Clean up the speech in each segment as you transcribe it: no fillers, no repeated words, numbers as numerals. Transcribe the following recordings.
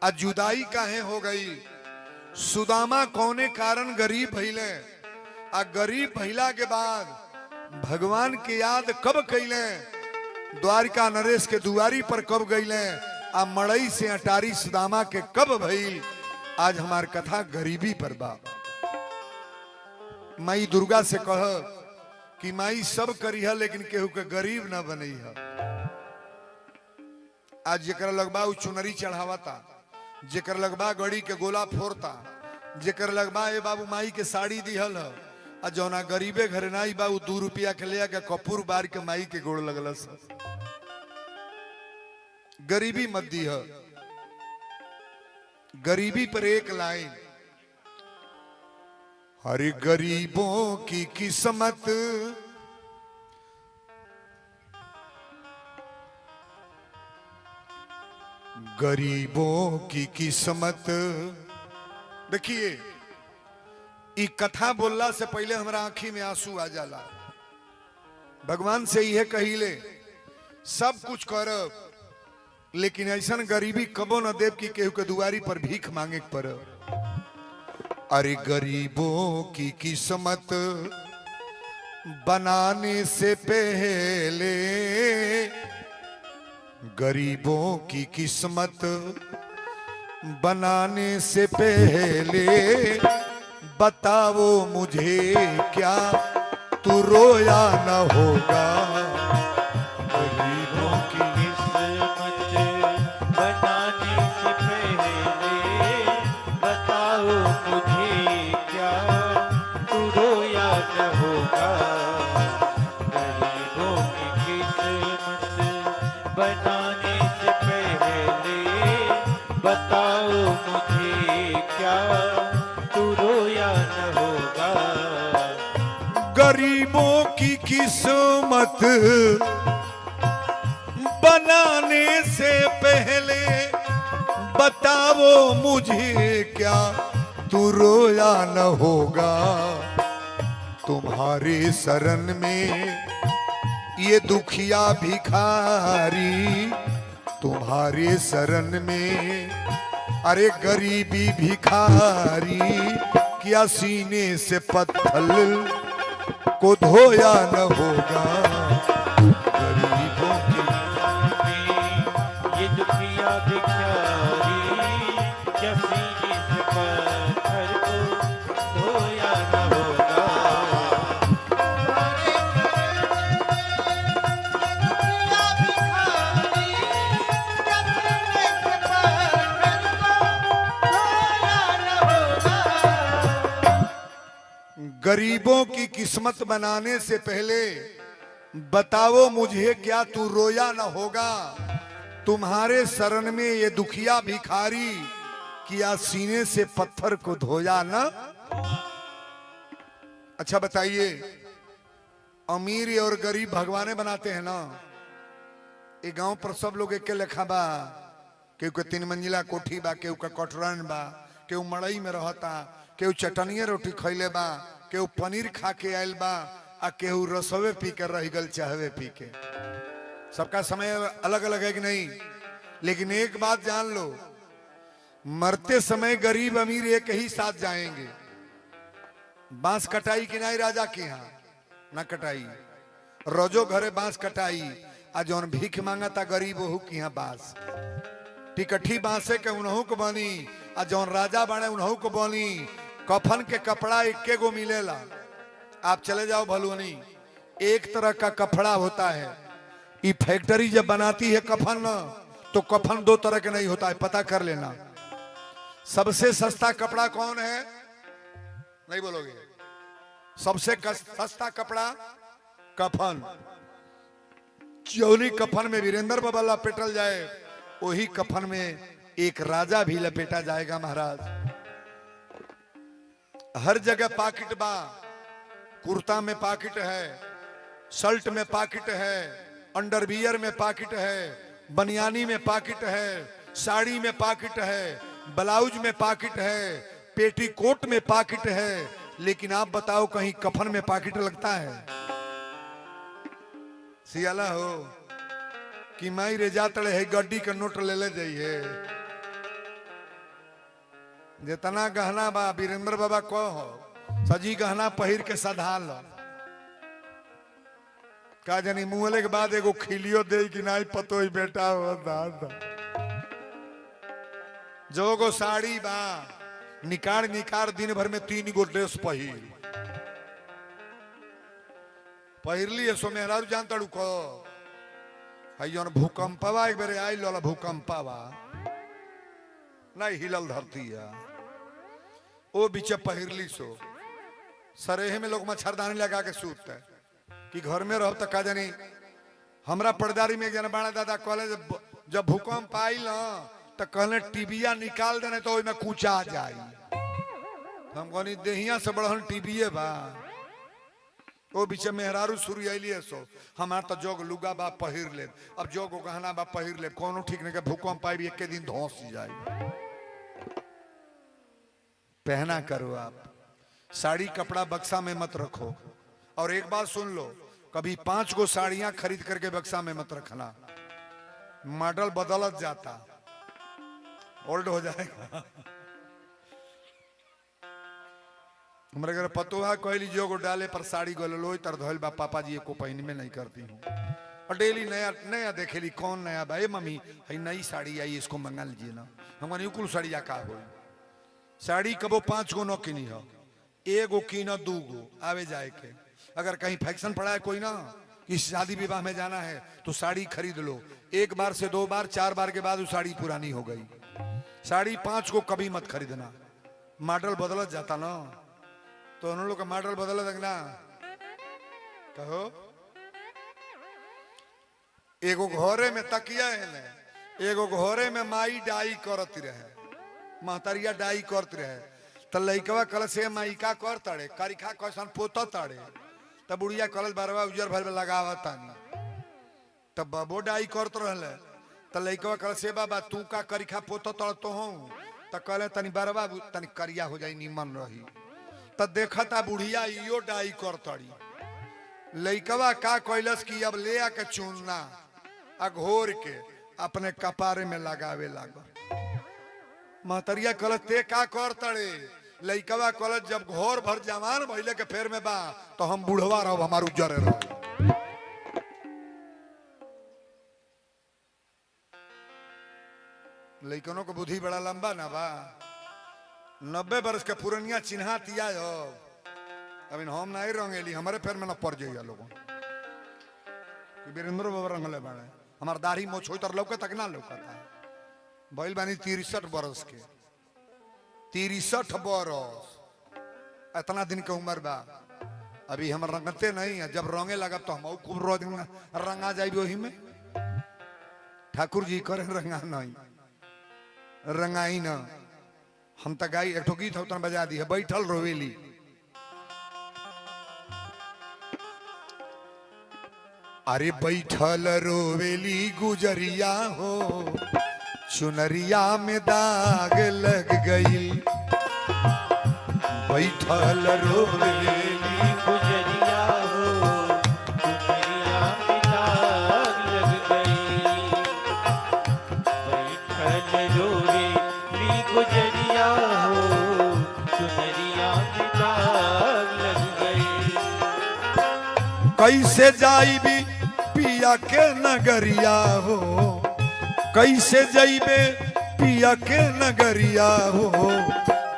आ जुदाई काहे हो गई। सुदामा कौने कारण गरीब भइले, आ गरीब भइला के बाद भगवान के याद कब कैले, द्वारिका नरेश के दुआरी पर कब गईले, आ मड़ई से अटारी सुदामा के कब भइल। आज हमार कथा गरीबी पर बा। माई दुर्गा से कह कि माई सब करी है लेकिन केहू के गरीब ना बनी है। आज जेकर लगबा उ चुनरी चढ़ावता, जेकर लगबा गड़ी के गोला फोड़ता, जेकर लगबा ए बाबू माई के साड़ी दिहल है, आ जौना गरीबे घरे नाई बा उ 2 रुपया के ले के कपूर बार के माई के गोड़ लगल। गरीबी मत दी है। गरीबी पर एक लाइन, हर गरीबों की किस्मत गरीबों की किस्मत। देखिए ई कथा बोलला से पहले हमारा आंखी में आंसू आ जाला। भगवान से यह कहिले सब कुछ करब लेकिन ऐसा गरीबी कबो न देव कि केहू के दुआरी पर भीख मांगे पर। अरे गरीबों की किस्मत बनाने से पहले, गरीबों की किस्मत बनाने से पहले बताओ मुझे क्या तू रोया न होगा। गरीबों की किस्मत बनाने से पहले बताओ मुझे क्या तू रोया न होगा। गरीबों की किस्मत बनाने से पहले बताओ मुझे क्या तू रोया न होगा। गरीबों की किस्मत बनाने से पहले बताओ मुझे क्या तू रोया न होगा। तुम्हारे शरण में ये दुखिया भिखारी, तुम्हारे शरण में अरे गरीबी भिखारी, क्या सीने से पत्थर को धोया न होगा। गरीबों की ये दुखिया भिखारी क्या सीने से पत्थर को धोया न होगा। गरीबों की किस्मत बनाने से पहले बताओ मुझे क्या तू रोया न होगा। तुम्हारे शरण में ये दुखिया भिखारी, किया सीने से पत्थर को धोया न। अच्छा बताइए, अमीर और गरीब भगवाने बनाते हैं ना। ये गांव पर सब लोग एक लेखा बा, केहू के 3 मंजिला कोठी बा, केहू का कटरन बा, केहू मड़ई में रहता, केहू चटनिया रोटी खैले बा, केहू पनीर खा के आयल बा, आ केहू रसवे पी के रह गल चाहवे पी के। सबका समय अलग अलग है कि नहीं, लेकिन एक बात जान लो, मरते समय गरीब अमीर एक ही साथ जाएंगे। बांस कटाई कि नहीं राजा के यहाँ ना कटाई, रोजो घरे बांस कटाई, आ जौन भीख मांगा था गरीब वहू के यहाँ बांस टिकठी बांसे के उन्हों को बनी, आ जौन राजा बने उन्हों को बनी। कफन के कपड़ा इक्के गो मिलेला। आप चले जाओ भलुनी, एक तरह का कपड़ा होता है। ये फैक्ट्री जब बनाती है कफन न, तो कफन 2 तरह के नहीं होता है, पता कर लेना। सबसे सस्ता कपड़ा कौन है, नहीं बोलोगे। सबसे सस्ता कपड़ा कफन। चौनी कफन में वीरेंद्र बाबा लपेटल जाए, वही कफन में एक राजा भी लपेटा जाएगा महाराज। हर जगह पाकिट बा, कुर्ता में पाकिट है, शर्ट में पाकिट है, अंडरवियर में पाकिट है, बनियानी में पाकिट है, साड़ी में पाकिट है, ब्लाउज में पाकिट है, पेटीकोट में पाकिट है। लेकिन आप बताओ कहीं कफन में पाकिट लगता है? सियाला हो कि माई रे जातड़े है गड्डी का नोट ले ले जाइए। जितना गहना बा वीरेंद्र बाबा कहो सजी गहना पहिर के सधा लो का जानी मुहले के बाद एगो खिलियो दे कि नहीं पतो ही बेटा हो दादा जो गो साड़ी बा निकार दिन भर में 3 गो ड्रेस पहिरली सो मेहरारू जानता को हई जन भूकंपवा एक बेर आई लो भूकंपवा नहीं हिलल धरती है ओ बीच पहिरली सो सरेहे में लोग मच्छरदानी लगा के सूतते कि घर में रहो तो का जानी हमरा पर्दारी में एक जना बाणा दादा कहले जब भूकंप आई ना तो कहले टीबिया निकाल देने तो में कूचा जाई हम कहनी देहिया से बड़हन टीबिये बा ओ बीच मेहरारू सुरी आइली सो हमार तो जोग लुगा बा पहिर ले अब जोग गहना बा पहिर ले कोनो ठीक नहीं के भूकंप आई एक दिन धोस जाए पहना करो आप साड़ी कपड़ा बक्सा में मत रखो और एक बात सुन लो कभी 5 गो साड़ियां खरीद करके बक्सा में मत रखना मॉडल बदलत जाता ओल्ड हो जाएगा हमारे घर पतोहा कहली जो गो डाले पर साड़ी गोलो तर धोल बा पापा जी को पहन में नहीं करती हूँ और डेली नया नया देखेली कौन नया भाई मम्मी है नई साड़ी आई इसको मंगा लीजिए ना हमारी कुल साड़ी का हो साड़ी कबो 5 गो न किनी हो 1 गो की न 2 गो आवे जाए के अगर कहीं फैक्शन पड़ा है कोई ना किसी शादी विवाह में जाना है तो साड़ी खरीद लो 1 बार से 2 बार 4 बार के बाद वो साड़ी पुरानी हो गई साड़ी 5 को कभी मत खरीदना मॉडल बदलत जाता ना तो उन लोग का मॉडल बदलत ना कहो एगो घोरे में तकिया है ना एगो घोरे में माई डाई करती रहे महतरिया डाई करते रहे तो लइकवा कल से माई का कर तड़े करिखा कैसन पोता तड़े तब बुढ़िया कल बारवा उजर भर में लगावा तानी तब बबो डाई करत रहले तो लइकवा कल से बाबा तू का करिखा पोता तड़ तो हूँ तो कहले तनी बारवा तनी करिया हो जाई निमन रही तो देखता बुढ़िया इो डाई कर तड़ी लइकवा का कैलस की अब ले आके चूनना अघोर के अपने कपारे में लगावे लागल महतरिया कलत ते का कर तड़े लइकवा कलत जब घोर भर जवान भइले के फेर में बा तो हम बुढ़वा रहो हमार उजरे रहो लइकनों को बुद्धि बड़ा लंबा ना बा 90 बरस के पुरनिया चिन्हा तिया हो अब हम नहीं रंगेली हमारे फेर में न पड़ जाइए लोगों वीरेंद्र बाबा रंगले बाड़े हमार दाढ़ी मोछ होई तर लौके तक ना लौकता बैल बानी 63 बरस के 63 बरस इतना दिन के उम्र बा अभी हम रंगते नहीं है जब रंगे लगा तो हम खूब रंगा जाए वही में ठाकुर जी करे रंगा नहीं रंगाई ना हम तो गाई एक गीत उतना बजा दी है बैठल रोवेली अरे बैठल रोवेली गुजरिया हो चुनरिया में दाग लग गई बैठल रोवेली गुजरिया हो चुनरिया में दाग लग गई बैठल रोवेली गुजरिया हो चुनरिया में दाग लग गई कैसे जाई भी पिया के नगरिया हो कैसे जाइबे पिया के नगरिया हो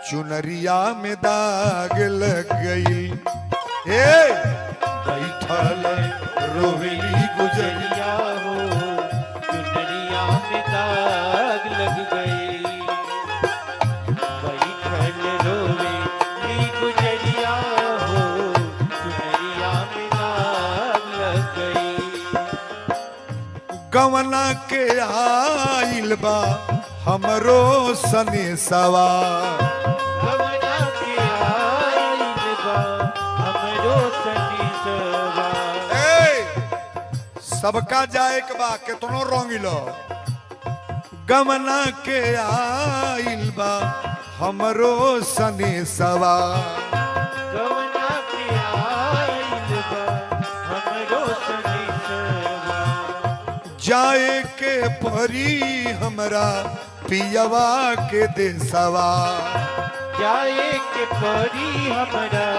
चुनरिया में दाग लग गई हे बैठल रोवेली गुजरिया हो चुनरिया में दाग लग गई बैठल रोवेली गुजरिया हो चुनरिया में दाग लग गई गवना के आइल बा हमरो सने सवा गवना के आइल बा हमरो सने सवा सबका जाए के बा केतनो रंगिलो गवना के आइल बा हमरो सने सवा गवना के आइल बा हमरो सने सवा जाए के परी हमरा पियवा के देसवा। जाए के परी हमरा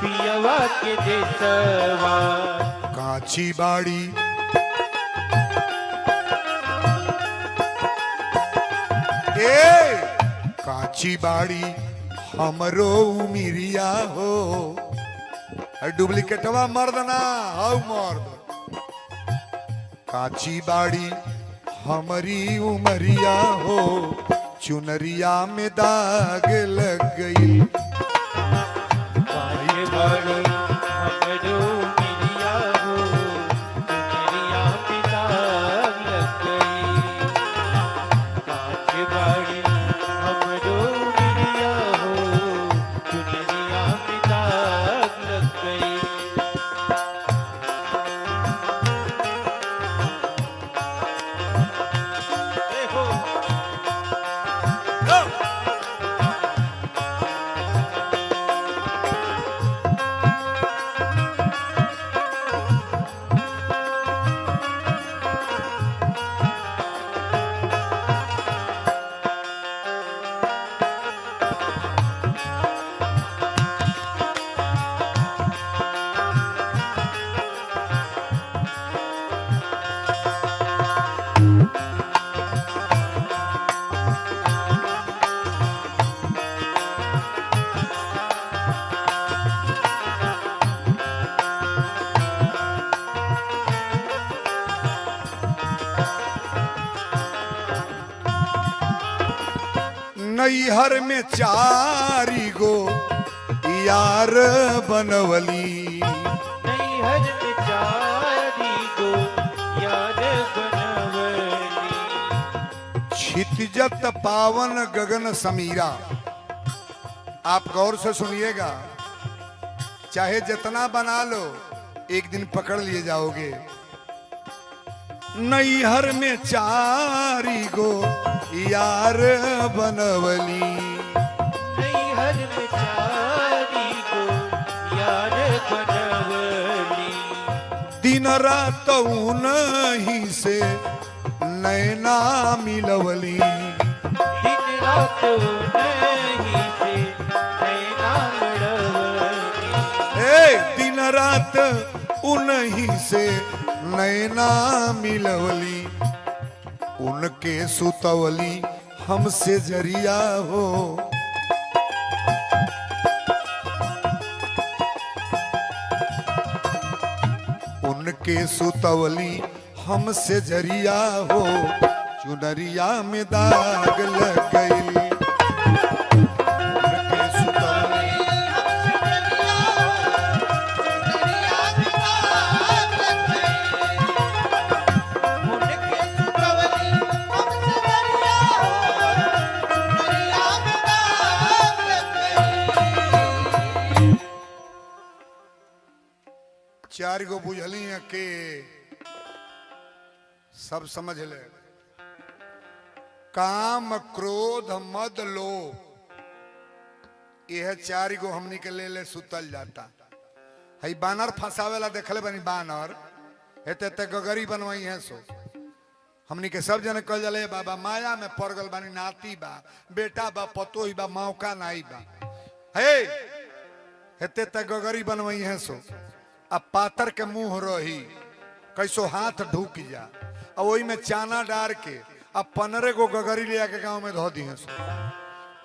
पियवा के देसवा। काची बाड़ी काची बाड़ी हमरो उमिरिया हो। डुप्लीकेटवा मर्द ना हाउ मर्द। काची बाड़ी हमारी उमरिया हो, चुनरिया में दाग लग गई। काची बाड़ी हमरो उमरिया हो, चुनरिया में दाग लग गई। काची बाड़ी हमरो उमरिया हो, चुनरिया में दाग लग गई। देखो नैहर में चारी गो यार बनवली। नैहर में चारी गो यार बनवली। क्षितिजत पावन गगन समीरा। आप गौर से सुनिएगा, चाहे जितना बना लो एक दिन पकड़ लिए जाओगे। नैहर में चारी गो यार बनवली। नैहर में चारी गो यार बनवली। दिन रात उन्हीं से नैना मिलवली। दिन रात नहीं से नैना लड़वली। दिन रात उन्हीं से नैना मिलवली। उनके सुतवली हमसे जरिया हो। उनके सुतवली हमसे जरिया हो, चुनरिया में दाग लग गई। उनके सुतवली चार गो बुझली है के सब समझ ले। काम क्रोध मद लोभ, यह चार गो हमनी के ले सुतल जाता है। बानर फंसावेला देखले बनी बानर हेते ते गगरी बनवाई है। सो हमनी के सब जने कल जले बाबा माया में पड़ गल बानी। नाती बा, बेटा बा, पतोही बा, मौका नाई बा। हे हेते ते गगरी बनवाई है। सो अब पातर के मुंह रही कैसो हाथ ढूक जा, और वही में चाना डार के अब 15 गो गगरी ले आके गांव में धो दी है।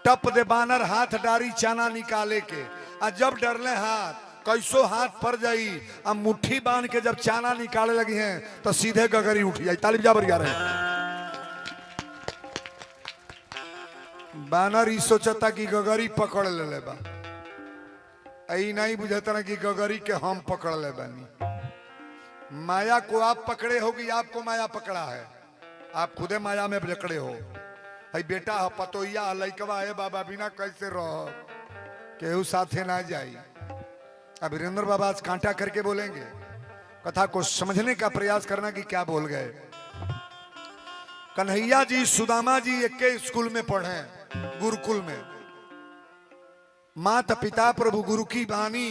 टप दे बानर हाथ डारी चाना निकाले के, आ जब डरले हाथ कैसो हाथ पर जाई, अब मुट्ठी बांध के जब चाना निकाले लगी हैं तो सीधे गगरी उठ जाई। तालिब जाबर गा रहे। बानर ई सोचता कि गगरी पकड़ ले बा, आई नहीं बुझाता ना कि गगरी के हम पकड़ ले बानी। माया को आप पकड़े होगी, आपको माया पकड़ा है, आप खुदे माया में जकड़े हो। है बेटा है, पतोहिया है, लइकवा है, बाबा बिना कैसे रहो, केहू साथे ना जाई। अब वीरेंद्र बाबा आज कांटा करके बोलेंगे, कथा को समझने का प्रयास करना कि क्या बोल गए। कन्हैया जी सुदामा जी एक के स्कूल में पढ़े, गुरुकुल में। माता पिता प्रभु गुरु की बानी,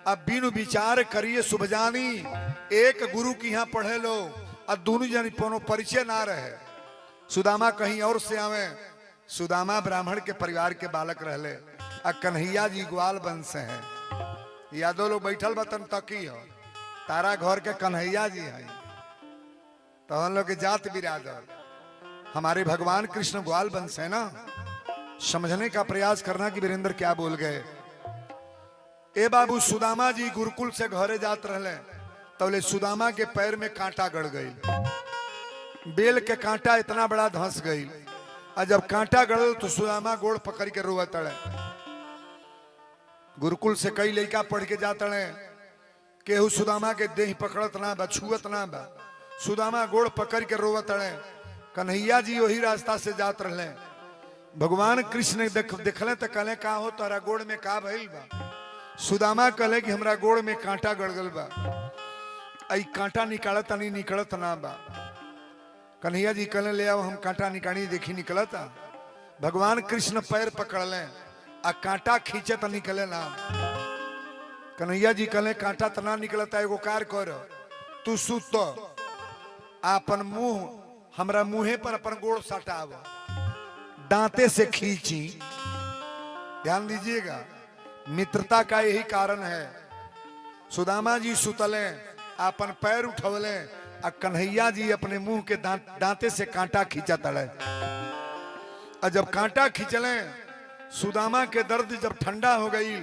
अब बिनु विचार करिए शुभ जानी। एक गुरु की यहाँ पढ़े लो, अब दोनों जन कोनो परिचय ना रहे। सुदामा कहीं और से आवे। सुदामा ब्राह्मण के परिवार के बालक रहले, आ कन्हैया जी ग्वाल वंश से हैं। यादव लोग बैठल बतन तकी हो, तारा घर के कन्हैया जी हैं, तो हम लोग के जात बिरादर, हमारे भगवान कृष्ण ग्वाल वंश है ना। समझने का प्रयास करना कि वीरेंद्र क्या बोल गए। ए बाबू, सुदामा जी गुरुकुल से घरे जात रहले, तबले सुदामा के पैर में कांटा गड़ गई। बेल के कांटा इतना बड़ा धंस गई, और जब कांटा गड़ल तो सुदामा गोड़ पकड़ के रोवत तड़े। गुरुकुल से कई लड़का पढ़ के जात रहे, केहू सुदामा के देह पकड़त ना बा, छुअत ना बा। सुदामा गोड़ पकड़ के रोवत रहे। कन्हैया जी वही रास्ता से जात रहे। भगवान कृष्ण देखले तो कहले का हो तारा गोड़ में का भइल बा। सुदामा कहले कि हमरा गोड़ में कांटा गड़ गल बा, आई कांटा निकालत नहीं, निकलत ना बा। कन्हैया जी कहले ले आओ हम कांटा निकाली, देखी निकलता। भगवान कृष्ण पैर पकड़ ले आ कांटा खींचे तो निकले ना। कन्हैया जी कहले कांटा तना निकलता, एगो कार कर, तू सुत अपन मुंह हमरा मुंहे पर अपन गोड़ सटाव, दांते से खींची। ध्यान दीजिएगा, मित्रता का यही कारण है। सुदामा जी सुतले, अपन पैर उठवले, आ कन्हैया जी अपने मुंह के दांते से कांटा खींचा तड़े। और जब कांटा खींचले, सुदामा के दर्द जब ठंडा हो गई,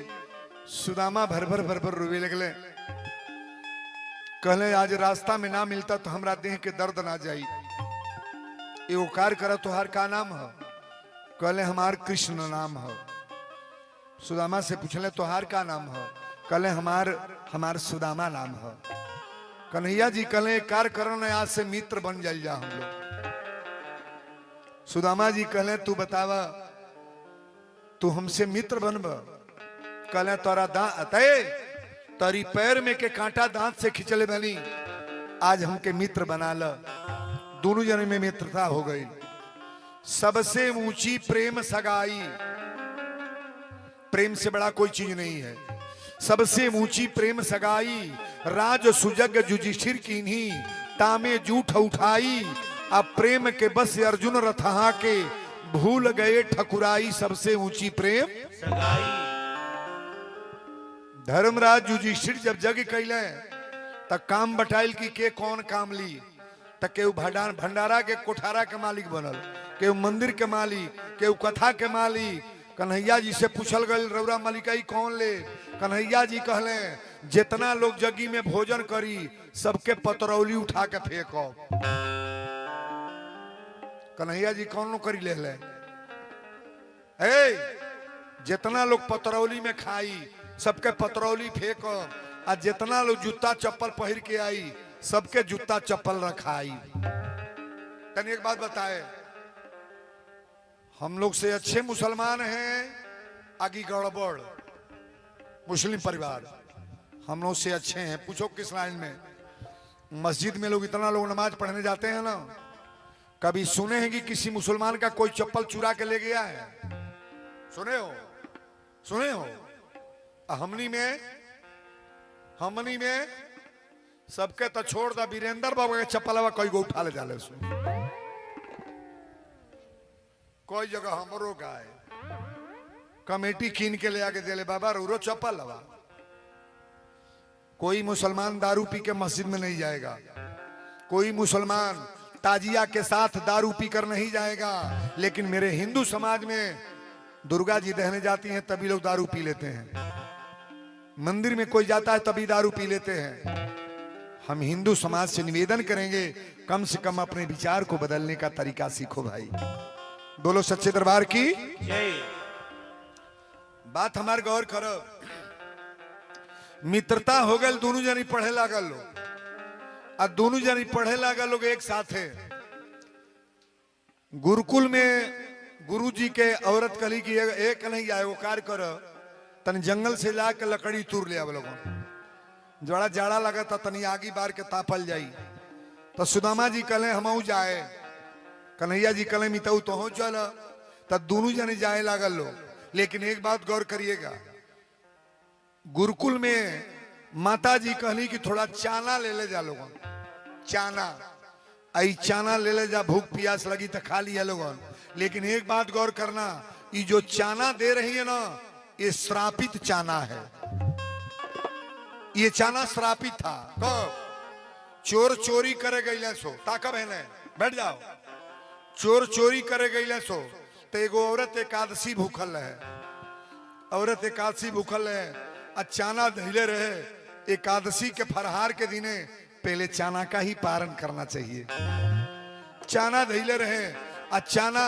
सुदामा भर भर रोवे लगले। कहले आज रास्ता में ना मिलता तो हमरा देह के दर्द ना जाई। एगो कार करा, तुहार का नाम है? कहले हमार कृष्ण नाम है। सुदामा से पूछले तुहार का नाम है? कहले हमार सुदामा नाम है। कन्हैया जी कहले कार करो न, आज से मित्र बन जाइल जा हम लोग। सुदामा जी कहले तू बतावा, तू हमसे मित्र बनब? कहले तोरा तारी पैर में के कांटा दांत से खिंचले बनी, आज हमके मित्र बना ल। दोनों जने में मित्रता हो गई। सबसे ऊंची प्रेम सगाई, प्रेम से बड़ा कोई चीज नहीं है। सबसे ऊंची प्रेम सगाई, राज सुजग जुजिष्ठिर कीन्ही, तामे जूठ उठाई। अब प्रेम के बस अर्जुन रथहा के, भूल गए ठकुराई। सबसे ऊंची प्रेम सगाई। धर्मराज युधिष्ठिर जब जग कैले तब काम बटाइल की के कौन काम ली, तब केहू भंडारा के कोठारा के मालिक बनल, केहू मंदिर के मालिक, केहू कथा के मालिक। कन्हैया जी से पूछल गई रौरा मलिकाई कौन ले? कन्हैया जी कहले जितना लोग जगी में भोजन करी सबके पतरौली उठा के फेंको। कन्हैया जी कौन नौकरी ले ले? जितना लोग पतरौली में खाई सबके पतरौली फेंको, आ जितना लोग जूता चप्पल पहिर के आई सबके जूता चप्पल रखाई। तन एक बात बताए, हम लोग से अच्छे मुसलमान हैं आगे गड़बड़ मुस्लिम परिवार, हम लोग से अच्छे हैं। पूछो किस लाइन में? मस्जिद में लोग इतना लोग नमाज पढ़ने जाते हैं ना, कभी सुने हैं कि किसी मुसलमान का कोई चप्पल चुरा के ले गया है? सुने हो? सुने हो? हमनी में सबके तो छोड़ दा, वीरेंद्र बाबा के चप्पल कई गो उठा ले जाले। कोई जगह हमरो का है, कमेटी कीन के ले आके दे बाबा रो चप्पल लवा। कोई मुसलमान दारू पी के मस्जिद में नहीं जाएगा, कोई मुसलमान ताजिया के साथ दारू पी कर नहीं जाएगा। लेकिन मेरे हिंदू समाज में दुर्गा जी दहने जाती हैं तभी लोग दारू पी लेते हैं, मंदिर में कोई जाता है तभी दारू पी लेते हैं। हम हिंदू समाज से निवेदन करेंगे कम से कम अपने विचार को बदलने का तरीका सीखो भाई। बोलो सच्चे दरबार की जय। बात हमारे गौर करो। मित्रता हो गल, दोनों जनी पढ़े लागल लोग, और दोनों जनी पढ़े लागल लोग एक साथ है। गुरुकुल में गुरुजी के औरत कली की एक नहीं आए, वो कार्य करो तन जंगल से लाके लकड़ी तूर लिया लोगों, जड़ा जाड़ा लगा था तनी आगी बार के तापल जाई। तो सुदामा जी कहले हमऊ जाए, कन्हैया जी कहले मितऊ तो हो चल, तब दोनों जने जाए लागल लोग। लेकिन एक बात गौर करिएगा, गुरुकुल में माता जी कहली कि थोड़ा चाना ले ले जा लोगों, चाना। आई चाना ले ले जा, भूख प्यास लगी तो खा लिया लोगन। लेकिन एक बात गौर करना, ये जो चाना दे रही है ना, ये श्रापित चाना है। ये चाना श्रापित था। कब? चोर चोरी करे गईले सो, ताका बहने बैठ जाओ। चोर चोरी करे गईले सो तो एगो औरत एकादशी भूखल है। औरत एकादशी भूखल है, चाना धैले रहे। एकादशी के फरहार के दिने पहले चाना का ही पारण करना चाहिए। चाना धैले रहे, चाना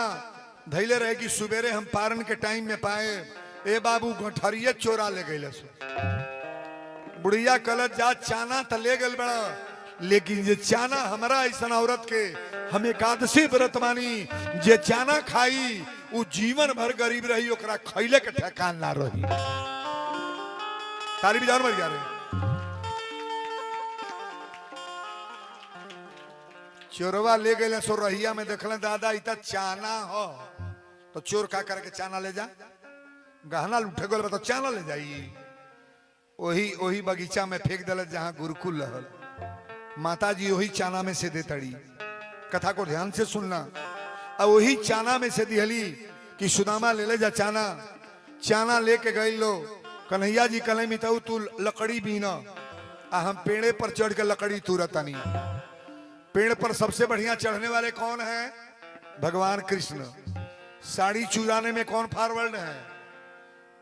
धैले रहे कि सुबेरे हम पारण के टाइम में पाए। ए बाबू गठरिया चोरा ले गईले सो। बुढ़िया कलत जा चाना तो ले गल बड़ा, लेकिन ये चाना हमारा ऐसा औरत के हम एकादशी व्रत मानी, जे चाना खाई वो जीवन भर गरीब रही, ओकरा खैले के ठेकान ना रही। ताली बजाओ मर जा रहे। चोरवा ले गए सो रहिया में देखले दादा इतना चाना हो, तो चोर का करके चाना ले जा। गहना लुटे गल तो चाना ले जाई। वही बगीचा में फेंक दिल जहां गुरुकुल रहल। माता जी वही चाना में से दे तड़ी। कथा को ध्यान से सुनना। अब वही चाना में से दिहली कि सुदामा ले ले जा चाना। चाना लेके गई लो। कन्हैया जी कल मिताऊ तू लकड़ी बीना, हम पेड़े पर चढ़ के लकड़ी तुरतानी। पेड़ पर सबसे बढ़िया चढ़ने वाले कौन है? भगवान कृष्ण। साड़ी चुराने में कौन फॉरवर्ड है?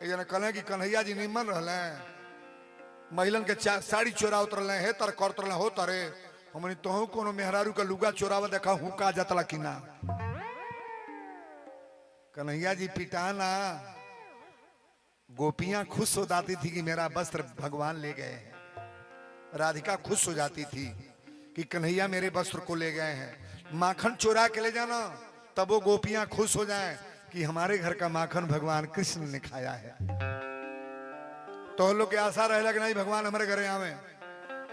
कल कि कन्हैया जी निमन रहले, महिलन के साड़ी चोरा उतरल है तर कर हो तरे। हमने तो कोनो मेहरारू का लुगा चोरावा देखा हूं का जतला कि ना। कन्हैया जी पिटाना। गोपियां खुश हो जाती थी कि मेरा वस्त्र भगवान ले गए हैं। राधिका खुश हो जाती थी कि कन्हैया मेरे वस्त्र को ले गए हैं। माखन चोरा के ले जाना, तब वो गोपियां खुश हो जाएं कि हमारे घर का माखन भगवान कृष्ण ने खाया है। तो लोग के आशा रहे कि नहीं भगवान हमारे घरे आवे,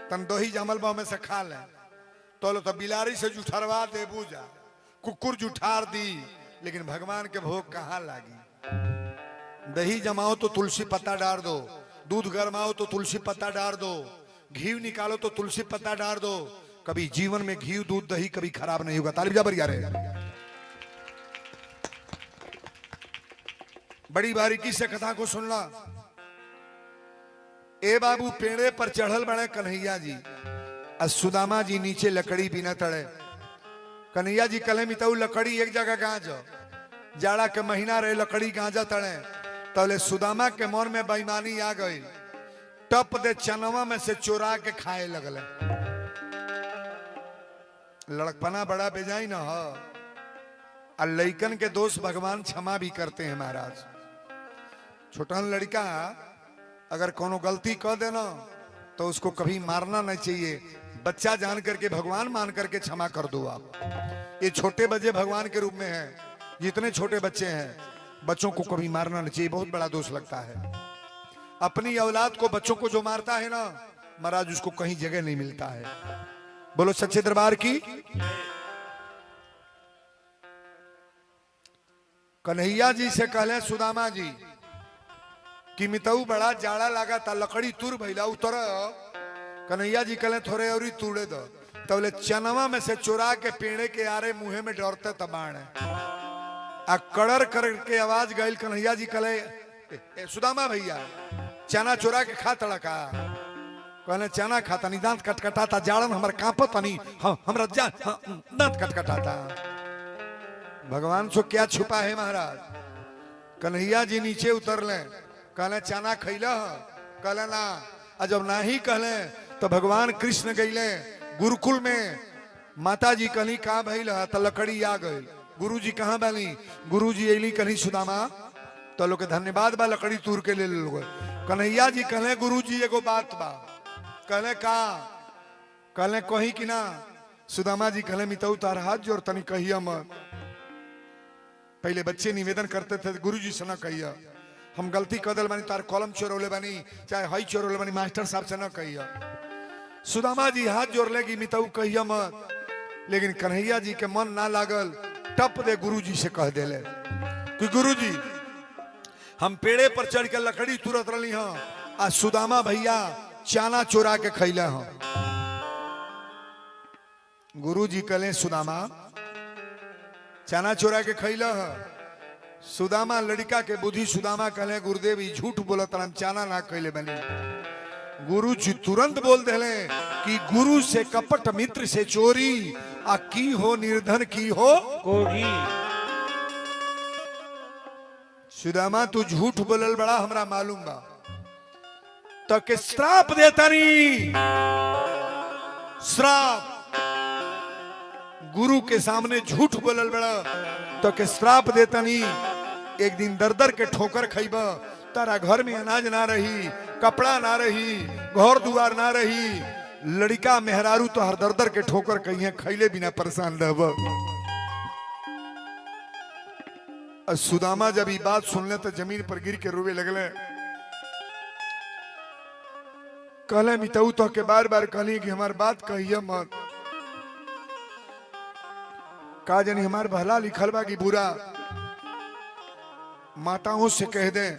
तन दही जमल बा में से खा ले। तो बिलारी से जुठरवा दे बूझा, कुकुर जुठार दी, लेकिन भगवान के भोग कहाँ लागी। दही जमाओ तो तुलसी पत्ता डाल दो, दूध गरमाओ तो तुलसी पत्ता डाल दो, घी निकालो तो तुलसी पत्ता डाल दो। कभी जीवन में घी दूध दही कभी खराब नहीं होगा। तालिब जा बरिया रहे। बड़ी बारीकी से कथा को सुनना। ए बाबू पेड़े पर चढ़ल बड़े कन्हैया जी, सुदामा जी नीचे लकड़ी बिना तड़े। कन्हैया जी कले मिताऊ लकड़ी एक जगह गांजो, जाड़ा के महीना रहे लकड़ी गांजा तड़े। तले सुदामा के मन में बेईमानी आ गई, टप दे चनवा में से चोरा के खाए लगले। लड़कपना बड़ा बेजाई ना हो। और लइकन के दोस्त भगवान क्षमा भी करते हैं महाराज। छोटन लड़का अगर कोनो गलती कर देना तो उसको कभी मारना नहीं चाहिए। बच्चा जान करके भगवान मान करके क्षमा कर दो आप। ये छोटे बच्चे भगवान के रूप में हैं। जितने छोटे बच्चे हैं, बच्चों को कभी मारना नहीं चाहिए, बहुत बड़ा दोष लगता है। अपनी औलाद को बच्चों को जो मारता है ना महाराज, उसको कहीं जगह नहीं मिलता है। बोलो सच्चे दरबार की। कन्हैया जी से कहले सुदामा जी कि मिताऊ बड़ा जाड़ा लगा था, लकड़ी तुर भैला उतर। कन्हैया जी कहले थोड़े और तूड़े दो। तबले चनवा में से चुरा के पेड़े के आरे मुंह में डरते तबाण आ कड़र करके आवाज गई। कन्हैया जी कहले सुदामा भैया चना चुरा के खा तड़का। कहले चना खाता नहीं, दांत कटकटाता, जाड़न हमारे कांपता नहीं, हमरा दांत कटकटाता। भगवान से क्या छुपा है महाराज। कन्हैया जी नीचे उतर ले, कहले चना खैला? कहले ना। जब नहीं कहले तो भगवान कृष्ण गईले गुरुकुल में। माता जी कहली कहाँ भइल है? तो लकड़ी आ गई। गुरु जी कहाँ बाली? गुरु जी अली कहली सुदामा। तो लोग धन्यवाद बा, लकड़ी तूर के ले लोग। कन्हैया जी कहले गुरु जी एगो बात बा। कहले का? कहले कही कि ना? सुदामा जी कहले मिताऊ तार हाथ जोड़ तनी कहिया मत। पहले बच्चे निवेदन करते थे गुरु जी से न कहिया, हम गलती कर दिल बानी, तार कलम चोरौले बानी, चाहे हई चोरौले बानी, मास्टर साहब से न कहिया। सुदामा जी हाथ जोड़ लेगी मिताऊ कहिया मत। लेकिन कन्हैया जी के मन ना लागल, टप दे गुरु जी से कह देले कि गुरु जी हम पेड़े पर चढ़ के लकड़ी तुरत रही हाँ, आ सुदामा भैया चाना चोरा के खैले हाँ। गुरु जी कले सुदामा चना चोरा के खैल सुदामा लड़का के बुद्धि सुदामा कले गुरुदेव ई झूठ बोलत हम चना ना खैले बने। गुरु जी तुरंत बोल देले कि गुरु से कपट मित्र से चोरी आ की हो निर्धन की हो कोढ़ी। सुदामा तू झूठ बोलल बड़ा हमरा मालूम बा तो के श्राप देता नहीं। श्राप गुरु के सामने झूठ बोलल बड़ा तो के श्राप देता नहीं। एक दिन दर दर के ठोकर खैब तारा घर में अनाज ना रही, कपड़ा ना रही, घर दुआर ना रही, लड़का मेहरारू तो हर दर दर के ठोकर कहीं खैले बिना परेशान रहब। सुदामा जब ये बात सुनले तो जमीन पर गिर के रोवे लगले। कहले मिताऊ तो के बार बार कहली कि हमार बात कहिए मत, का जानी हमार भला लिखल बा कि बुरा। माताओं से कह दे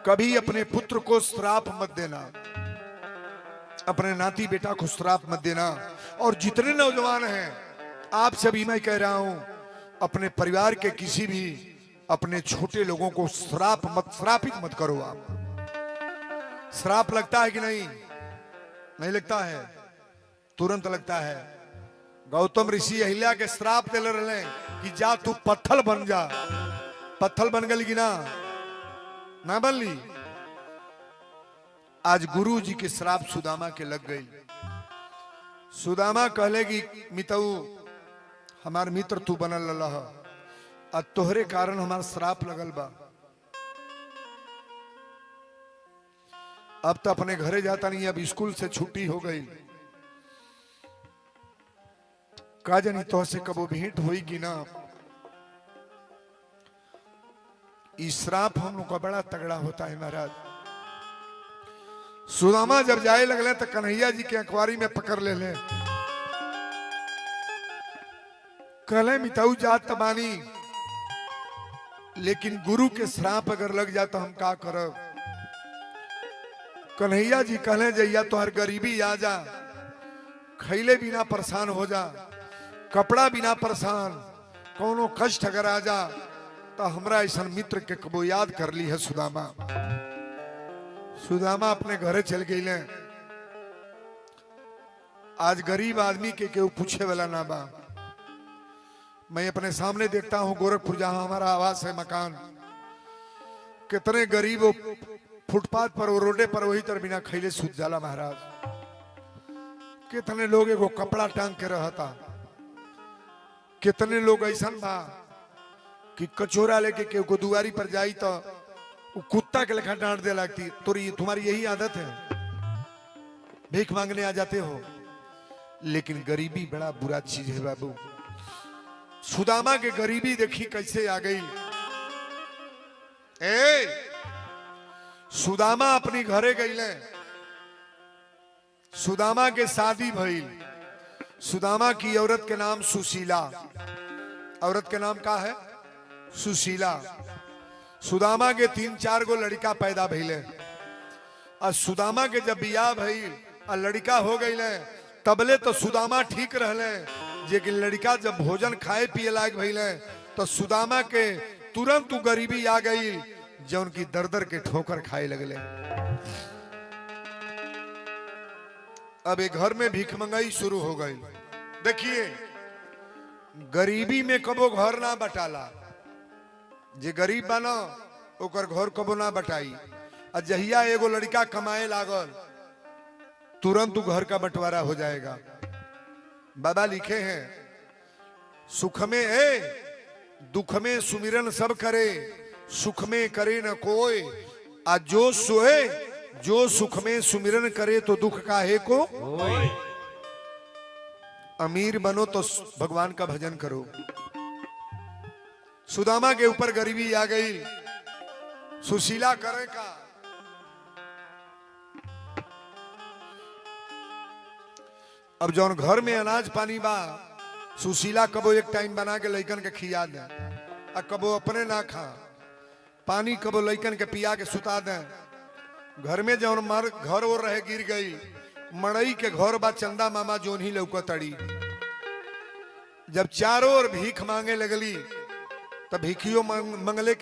कभी अपने पुत्र को श्राप मत देना, अपने नाती बेटा को श्राप मत देना। और जितने नौजवान हैं आप सभी मैं कह रहा हूं अपने परिवार के किसी भी अपने छोटे लोगों को श्रापित मत करो। आप श्राप लगता है कि नहीं? नहीं लगता है, तुरंत लगता है। गौतम ऋषि अहिल्या के श्राप दे रहे कि जा तू पत्थल बन जा। पत्थल बन गई कि ना बन ली। आज गुरु जी के श्राप सुदामा के लग गई। सुदामा कहले कि मिताऊ हमार मित्र तू बनल रह, आज तोहरे कारण हमार श्राप लगल बा। अब तो अपने घरे जाता नहीं, अब स्कूल से छुट्टी हो गई। का जानी तो से कबो भेंट हुई कि ना। इस श्राप हम लोग का बड़ा तगड़ा होता है महाराज। सुदामा जब जाए लगले तो कन्हैया जी के अखबारी में पकड़ ले। कहले मिताऊ जात तबानी, लेकिन गुरु के श्राप अगर लग जाए तो हम का करब। कन्हैया जी कहले जैया तो हर गरीबी आ जा, खैले बिना परेशान हो जा, कपड़ा बिना परेशान, कोनो कष्ट अगर आ जा तो हमरा ऐसा मित्र के कबो याद कर ली है सुदामा। सुदामा अपने घरे चल गई। आज गरीब आदमी के केहू पूछे वाला ना बा। मैं अपने सामने देखता हूं गोरखपुर जहां हमारा आवास है मकान, कितने गरीब फुटपाथ पर रोडे पर वही तरह बिना खैले सूत जाला महाराज। कितने लोग एगो कपड़ा टांग के रहता, कितने लोग ऐसा बा कि कचोरा लेके केहू को दुआरी पर जाई तो वो कुत्ता के लेखा डांट दे लगती। तुम्हारी यही आदत है, भीख मांगने आ जाते हो। लेकिन गरीबी बड़ा बुरा चीज है बाबू। सुदामा के गरीबी देखी कैसे आ गई। सुदामा अपनी घरे गईले, सुदामा के शादी भइल। सुदामा की औरत के नाम सुशीला। औरत के नाम का है? सुशीला। सुदामा के 3-4 गो लड़का पैदा भइले। और सुदामा के जब बियाह भइल और लड़का हो गईले तबले तो सुदामा ठीक रहले, लेकिन लड़का जब भोजन खाए पिए लायक भइले तो सुदामा के तुरंत गरीबी आ गई, जो उनकी दर दर के ठोकर खाए लगले। अब एक घर में भीख मंगाई शुरू हो गई। देखिए गरीबी में कबो घर ना बटाला। जे गरीब बना ओकर घर कबो ना बटाई। और जहिया एगो लड़का कमाए लागल तुरंत घर का बंटवारा हो जाएगा। बाबा लिखे हैं सुख में दुख में सुमिरन सब करे, सुख में करे न कोई। आज जो सोए जो सुख में सुमिरन करे तो दुख काहे को। अमीर बनो तो भगवान का भजन करो। सुदामा के ऊपर गरीबी आ गई, सुशीला करे का। अब जौन घर में अनाज पानी बा, सुशीला कबो एक टाइम बना के लइकन के खिया दे, और कबो अपने ना खा। पानी कबो लइकन के पिया के सुता दे। घर में जौन घर और रहे गिर गई। मड़ई के घर बा चंदा मामा जोन ही लौका तड़ी। जब चारों ओर भीख मांगे लगली तब भिखियो मंगले के